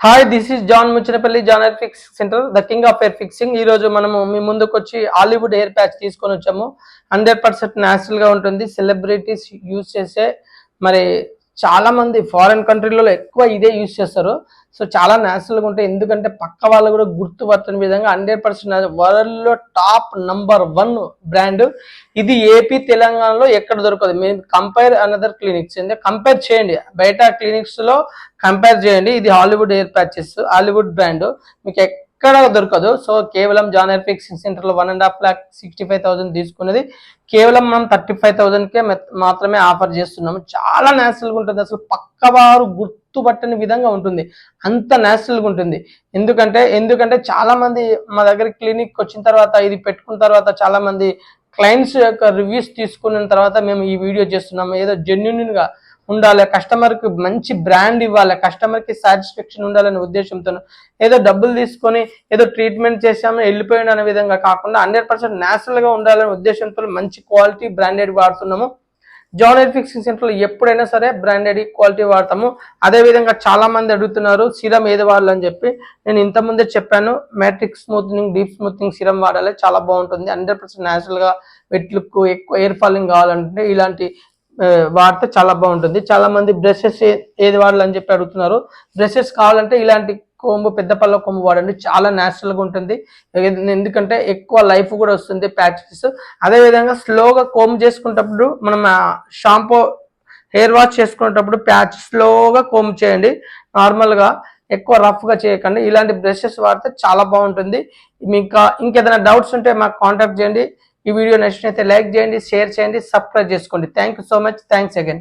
Hi, this is John Muchchanapalli, John hair fix centre, the king of hair fixing. ఈ రోజు మనము మీ ముందుకు వచ్చి హాలీవుడ్ హెయిర్ ప్యాచ్ తీసుకొని వచ్చాము. 100% న్యాచురల్ గా ఉంటుంది. సెలబ్రిటీస్ యూజ్ చేసే, మరి చాలా మంది ఫారెన్ కంట్రీలలో ఎక్కువ ఇదే యూజ్ చేస్తారు. సో చాలా న్యాచురల్ గా ఉంటాయి. ఎందుకంటే పక్క వాళ్ళు కూడా గుర్తుపట్టని విధంగా 100% వరల్డ్ లో టాప్ #1 బ్రాండ్ ఇది. ఏపీ తెలంగాణలో ఎక్కడ దొరకదు. మీరు కంపేర్ అనదర్ క్లినిక్స్, కంపేర్ చేయండి, బయట క్లినిక్స్ లో కంపేర్ చేయండి. ఇది Hollywood hair patches, Hollywood brand, మీకు ఎక్కడ దొరకదు. సో కేవలం జాన్ హెయిర్ ఫిక్సింగ్ సెంటర్ లో 1.5 lakh 65,000 తీసుకున్నది కేవలం మనం 35,000 కే మాత్రమే ఆఫర్ చేస్తున్నాము. చాలా న్యాచురల్ గా ఉంటుంది. అసలు పక్కవారు గుర్తుపట్టని విధంగా ఉంటుంది. అంత న్యాచురల్ గా ఉంటుంది. ఎందుకంటే చాలా మంది మా దగ్గర క్లినిక్ వచ్చిన తర్వాత, ఇది పెట్టుకున్న తర్వాత చాలా మంది క్లయింట్స్ యొక్క రివ్యూస్ తీసుకున్న తర్వాత మేము ఈ వీడియో చేస్తున్నాము. ఏదో జెన్యున్ గా ఉండాలి, కస్టమర్ కి మంచి బ్రాండ్ ఇవ్వాలి, కస్టమర్ కి సాటిస్ఫాక్షన్ ఉండాలనే ఉద్దేశంతో, ఏదో డబ్బులు తీసుకొని ఏదో ట్రీట్మెంట్ చేసాము వెళ్ళిపోయాడు అనే విధంగా కాకుండా 100% న్యాచురల్ గా ఉండాలనే ఉద్దేశంతో మంచి క్వాలిటీ బ్రాండెడ్ వాడుతున్నాము. జాన్ హెయిర్ ఫిక్సింగ్ సెంటర్ లో ఎప్పుడైనా సరే బ్రాండెడ్ క్వాలిటీ వాడతాము. అదే విధంగా చాలా మంది అడుగుతున్నారు సిరం ఏది వాడాలని చెప్పి. నేను ఇంతకుముందే చెప్పాను, Matrix smoothing, deep smoothing serum వాడాలి, చాలా బాగుంటుంది. 100% న్యాచురల్ గా వెట్ లుక్, ఎక్కువ హెయిర్ ఫాలింగ్ కావాలంటే ఇలాంటి వాడితే చాలా బాగుంటుంది. చాలా మంది బ్రషెస్ ఏది వాడాలని చెప్పి అడుగుతున్నారు. బ్రషెస్ కావాలంటే ఇలాంటి కొమ్ము, పెద్ద పళ్ళ కొమ్ము వాడండి, చాలా న్యాచురల్ గా ఉంటుంది. ఎందుకంటే ఎక్కువ లైఫ్ కూడా వస్తుంది ప్యాచెస్. అదే విధంగా స్లోగా కోమ్ చేసుకునేటప్పుడు, మనం షాంపూ హెయిర్ వాష్ చేసుకునేటప్పుడు ప్యాచ్ స్లోగా కోమ్ చేయండి. నార్మల్ గా ఎక్కువ రఫ్ గా చేయకండి. ఇలాంటి బ్రషెస్ వాడితే చాలా బాగుంటుంది. మీకు ఇంకేదైనా డౌట్స్ ఉంటే మాకు కాంటాక్ట్ చేయండి. ఈ వీడియో నచ్చినట్లయితే లైక్ చేయండి, షేర్ చేయండి, సబ్స్క్రైబ్ చేసుకోండి. Thank you so much. Thanks again.